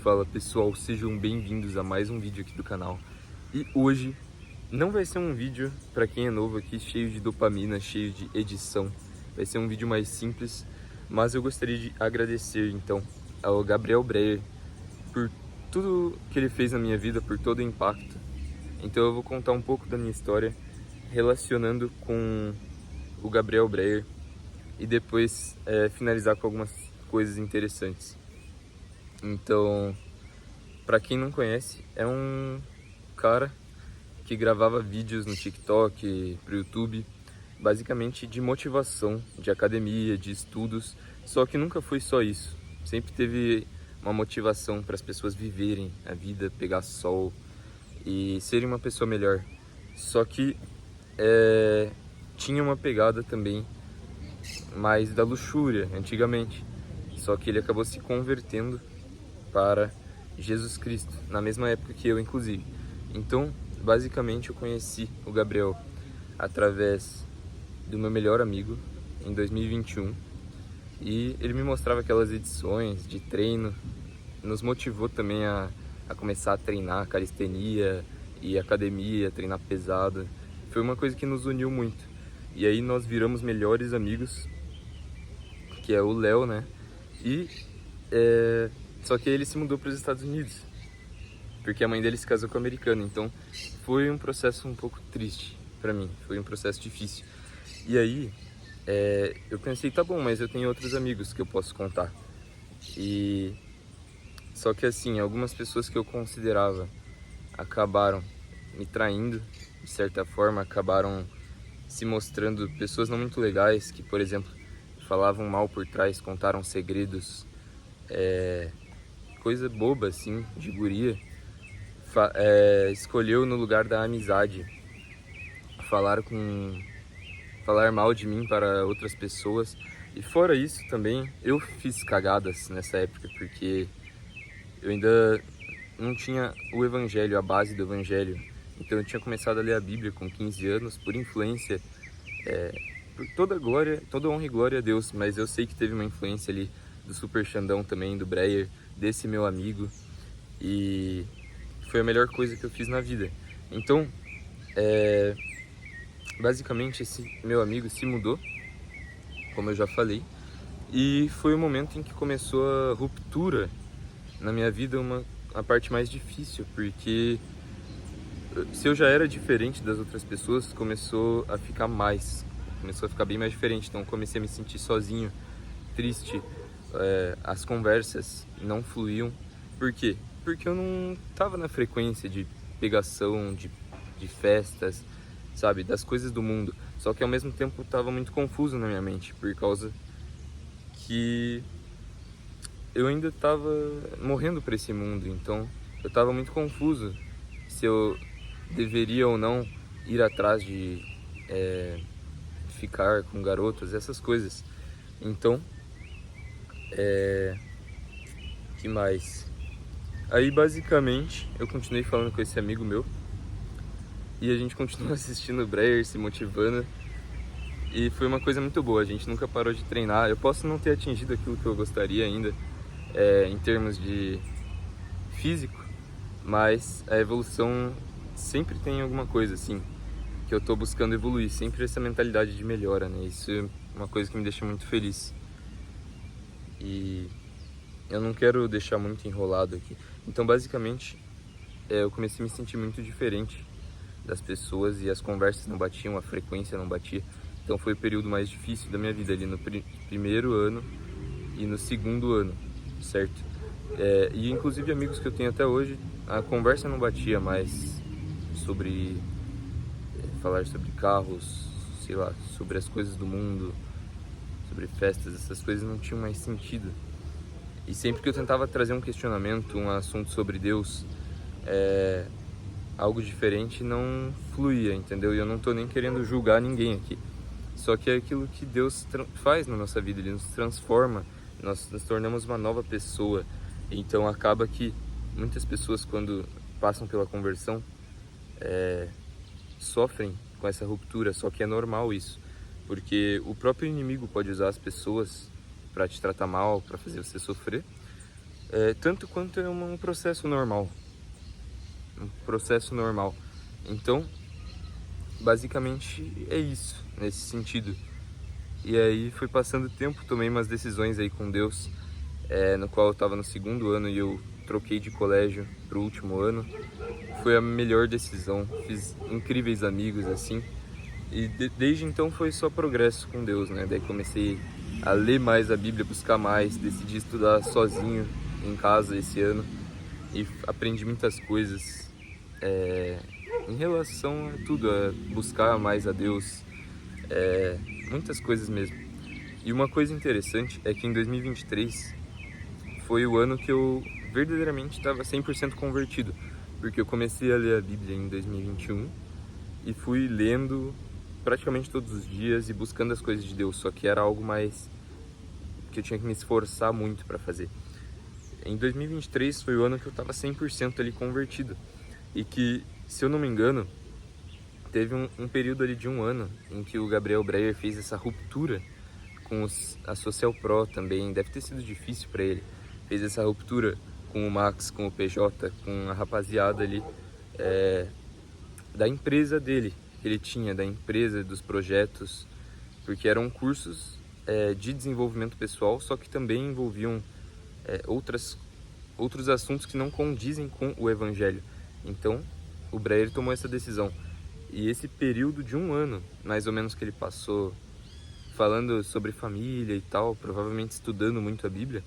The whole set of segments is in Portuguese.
Fala pessoal, sejam bem-vindos a mais um vídeo aqui do canal. E hoje não vai ser um vídeo para quem é novo aqui, cheio de dopamina, cheio de edição. Vai ser um vídeo mais simples, mas eu gostaria de agradecer então ao Gabriel Breyer por tudo que ele fez na minha vida, por todo o impacto. Então eu vou contar um pouco da minha história relacionando com o Gabriel Breyer e depois finalizar com algumas coisas interessantes. Então, para quem não conhece, é um cara que gravava vídeos no TikTok, pro YouTube, basicamente de motivação, de academia, de estudos, só que nunca foi só isso. Sempre teve uma motivação para as pessoas viverem a vida, pegar sol e serem uma pessoa melhor. Só que tinha uma pegada também mais da luxúria antigamente. Só que ele acabou se convertendo para Jesus Cristo, na mesma época que eu, inclusive. Então, basicamente, eu conheci o Gabriel através do meu melhor amigo em 2021 e ele me mostrava aquelas edições de treino, nos motivou também a começar a treinar calistenia e academia, treinar pesado. Foi uma coisa que nos uniu muito. E aí nós viramos melhores amigos, que é o Léo, né? E só que ele se mudou para os Estados Unidos, porque a mãe dele se casou com um americano. Então foi um processo um pouco triste para mim, foi um processo difícil. E aí eu pensei, tá bom, mas eu tenho outros amigos que eu posso contar. E só que assim, algumas pessoas que eu considerava acabaram me traindo, de certa forma, acabaram se mostrando pessoas não muito legais, que, por exemplo, falavam mal por trás, contaram segredos, coisa boba assim, de guria. Escolheu no lugar da amizade falar mal de mim para outras pessoas. E fora isso também, eu fiz cagadas nessa época, porque eu ainda não tinha o evangelho, a base do evangelho. Então eu tinha começado a ler a Bíblia com 15 anos, por influência, por toda glória, toda honra e glória a Deus, mas eu sei que teve uma influência ali do Super Xandão também, do Breyer, desse meu amigo, e foi a melhor coisa que eu fiz na vida. Então, basicamente esse meu amigo se mudou, como eu já falei, e foi o momento em que começou a ruptura na minha vida, a parte mais difícil, porque se eu já era diferente das outras pessoas, começou a ficar bem mais diferente. Então comecei a me sentir sozinho, triste, as conversas não fluíam. Por quê? Porque eu não estava na frequência de pegação, de festas, sabe, das coisas do mundo. Só que ao mesmo tempo estava muito confuso na minha mente, por causa que eu ainda estava morrendo para esse mundo. Então eu estava muito confuso se eu deveria ou não ir atrás de ficar com garotas, essas coisas. Então, que mais? Aí basicamente eu continuei falando com esse amigo meu e a gente continuou assistindo o Breyer, se motivando, e foi uma coisa muito boa. A gente nunca parou de treinar. Eu posso não ter atingido aquilo que eu gostaria ainda em termos de físico, mas a evolução sempre tem alguma coisa assim que eu tô buscando evoluir, sempre essa mentalidade de melhora, né? Isso é uma coisa que me deixa muito feliz. E eu não quero deixar muito enrolado aqui. Então, basicamente, eu comecei a me sentir muito diferente das pessoas e as conversas não batiam, a frequência não batia. Então foi o período mais difícil da minha vida, ali no primeiro ano e no segundo ano, certo? E inclusive amigos que eu tenho até hoje, a conversa não batia mais sobre falar sobre carros, sei lá, sobre as coisas do mundo, sobre festas, essas coisas não tinham mais sentido. E sempre que eu tentava trazer um questionamento, um assunto sobre Deus, algo diferente não fluía, entendeu? E eu não tô nem querendo julgar ninguém aqui. Só que é aquilo que Deus faz na nossa vida, Ele nos transforma, nós nos tornamos uma nova pessoa. Então acaba que muitas pessoas, quando passam pela conversão, sofrem com essa ruptura, só que é normal isso, porque o próprio inimigo pode usar as pessoas para te tratar mal, para fazer você sofrer, tanto quanto é um processo normal. Um processo normal. Então, basicamente é isso, nesse sentido. E aí foi passando o tempo, tomei umas decisões aí com Deus, no qual eu estava no segundo ano e eu troquei de colégio pro último ano. Foi a melhor decisão, fiz incríveis amigos assim. E desde então foi só progresso com Deus, né? Daí comecei a ler mais a Bíblia, buscar mais, decidi estudar sozinho em casa esse ano e aprendi muitas coisas em relação a tudo, a buscar mais a Deus, muitas coisas mesmo. E uma coisa interessante é que em 2023 foi o ano que eu verdadeiramente estava 100% convertido, porque eu comecei a ler a Bíblia em 2021 e fui lendo praticamente todos os dias e buscando as coisas de Deus, só que era algo mais que eu tinha que me esforçar muito para fazer. Em 2023 foi o ano que eu estava 100% ali convertido e que, se eu não me engano, teve um período ali de um ano em que o Gabriel Breyer fez essa ruptura com a Social Pro também, deve ter sido difícil para ele, fez essa ruptura com o Max, com o PJ, com a rapaziada ali da empresa dele, que ele tinha, da empresa, dos projetos, porque eram cursos de desenvolvimento pessoal, só que também envolviam outros assuntos que não condizem com o evangelho. Então, o Breyer tomou essa decisão. E esse período de um ano, mais ou menos, que ele passou falando sobre família e tal, provavelmente estudando muito a Bíblia,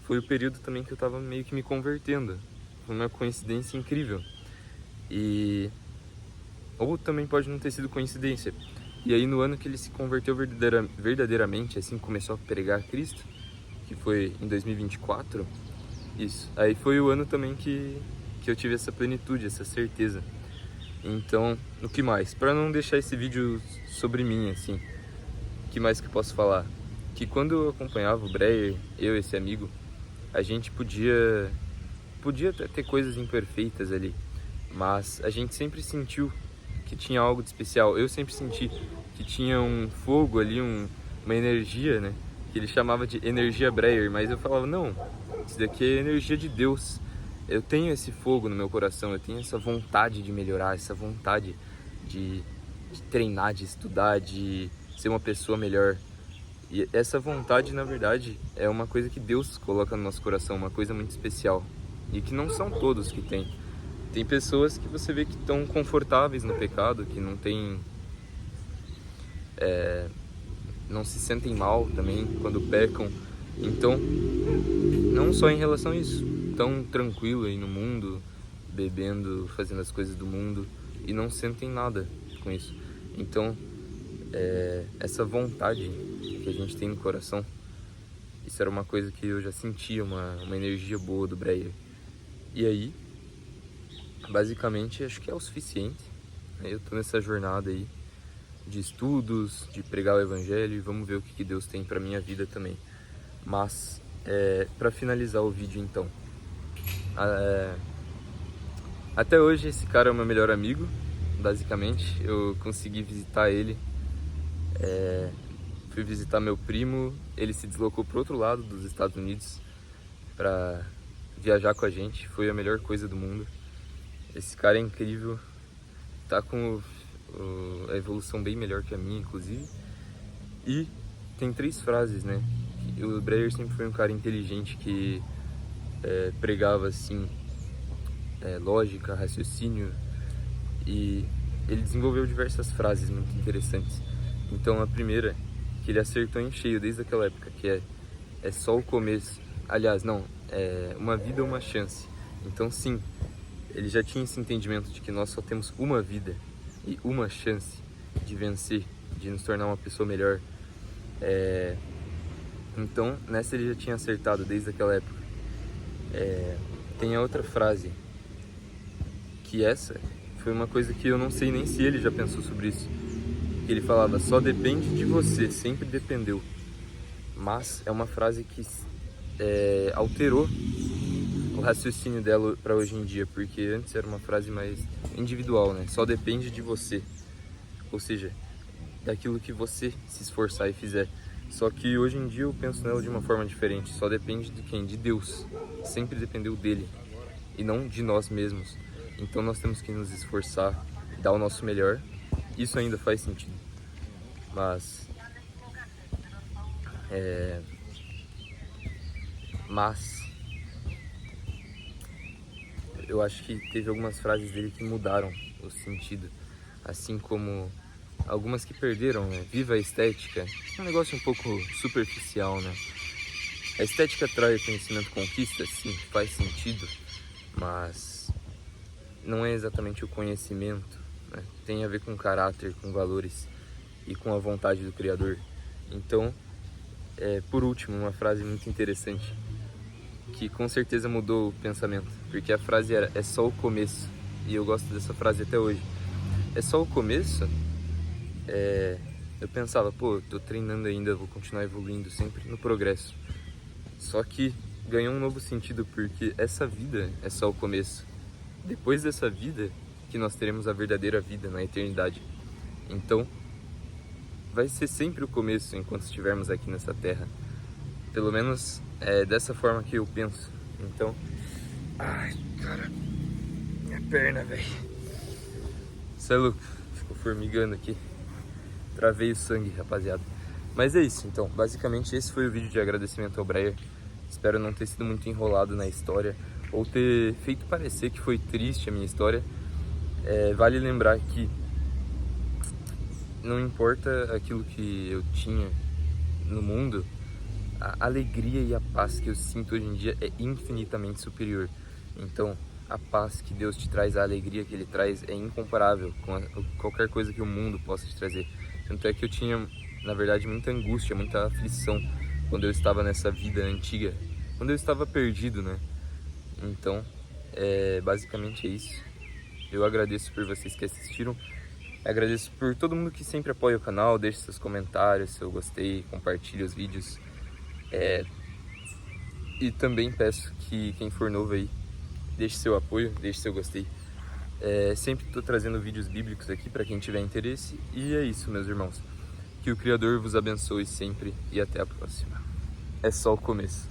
foi o período também que eu estava meio que me convertendo. Foi uma coincidência incrível. Ou também pode não ter sido coincidência. E aí no ano que ele se converteu verdadeiramente, assim, começou a pregar Cristo, que foi em 2024, isso. Aí foi o ano também que eu tive essa plenitude, essa certeza. Então, o que mais? Para não deixar esse vídeo sobre mim, assim, o que mais que eu posso falar? Que quando eu acompanhava o Breyer, eu e esse amigo, a gente podia até ter coisas imperfeitas ali, mas a gente sempre sentiu que tinha algo de especial. Eu sempre senti que tinha um fogo ali, uma energia, né? Que ele chamava de energia Breyer, mas eu falava, não, isso daqui é energia de Deus. Eu tenho esse fogo no meu coração, eu tenho essa vontade de melhorar, essa vontade de treinar, de estudar, de ser uma pessoa melhor. E essa vontade, na verdade, é uma coisa que Deus coloca no nosso coração, uma coisa muito especial. E que não são todos que têm. Tem pessoas que você vê que estão confortáveis no pecado, que não tem... não se sentem mal também quando pecam. Então, não só em relação a isso, tão tranquilo aí no mundo, bebendo, fazendo as coisas do mundo, e não sentem nada com isso. Então, essa vontade que a gente tem no coração, isso era uma coisa que eu já sentia, uma energia boa do Breyer. E aí, basicamente, acho que é o suficiente. Eu tô nessa jornada aí de estudos, de pregar o evangelho, e vamos ver o que Deus tem pra minha vida também. Mas, para finalizar o vídeo então, até hoje esse cara é o meu melhor amigo, basicamente. Eu consegui visitar ele, fui visitar meu primo, ele se deslocou pro outro lado dos Estados Unidos para viajar com a gente, foi a melhor coisa do mundo. Esse cara é incrível, tá com a evolução bem melhor que a minha, inclusive. E tem 3 frases, né? O Breyer sempre foi um cara inteligente que pregava assim lógica, raciocínio, e ele desenvolveu diversas frases muito interessantes. Então a primeira, que ele acertou em cheio desde aquela época, que é só o começo. Aliás, não, uma vida, uma chance. Então sim, ele já tinha esse entendimento de que nós só temos uma vida e uma chance de vencer, de nos tornar uma pessoa melhor. Então, nessa ele já tinha acertado desde aquela época. Tem a outra frase, que essa foi uma coisa que eu não sei nem se ele já pensou sobre isso. Que ele falava, só depende de você, sempre dependeu. Mas é uma frase que alterou o raciocínio dela para hoje em dia, porque antes era uma frase mais individual, né? Só depende de você, ou seja, daquilo que você se esforçar e fizer. Só que hoje em dia eu penso nela de uma forma diferente. Só depende de quem? De Deus. Sempre dependeu dele e não de nós mesmos. Então nós temos que nos esforçar, dar o nosso melhor. Isso ainda faz sentido. Mas eu acho que teve algumas frases dele que mudaram o sentido, assim como algumas que perderam, né? Viva a estética, um negócio um pouco superficial, né? A estética traz conhecimento, conquista, sim, faz sentido, mas não é exatamente o conhecimento, né? Tem a ver com caráter, com valores e com a vontade do Criador. Então, por último, uma frase muito interessante, que com certeza mudou o pensamento, porque a frase era: é só o começo, e eu gosto dessa frase até hoje. É só o começo? Eu pensava, pô, tô treinando ainda, vou continuar evoluindo, sempre no progresso. Só que ganhou um novo sentido, porque essa vida é só o começo. Depois dessa vida, que nós teremos a verdadeira vida na eternidade. Então, vai ser sempre o começo enquanto estivermos aqui nessa terra. Pelo menos é dessa forma que eu penso. Então, ai, cara, minha perna, velho. Você é louco, ficou formigando aqui. Travei o sangue, rapaziada. Mas é isso, então. Basicamente esse foi o vídeo de agradecimento ao Breyer. Espero não ter sido muito enrolado na história ou ter feito parecer que foi triste a minha história. Vale lembrar que não importa aquilo que eu tinha no mundo, a alegria e a paz que eu sinto hoje em dia é infinitamente superior. Então, a paz que Deus te traz, a alegria que Ele traz é incomparável com qualquer coisa que o mundo possa te trazer. Tanto é que eu tinha, na verdade, muita angústia, muita aflição quando eu estava nessa vida antiga, quando eu estava perdido, né? Então, basicamente é isso. Eu agradeço por vocês que assistiram. Agradeço por todo mundo que sempre apoia o canal, deixa seus comentários, seu gostei, compartilha os vídeos. E também peço que quem for novo aí, deixe seu apoio, deixe seu gostei. Sempre estou trazendo vídeos bíblicos aqui para quem tiver interesse. E é isso, meus irmãos. Que o Criador vos abençoe sempre e até a próxima. É só o começo.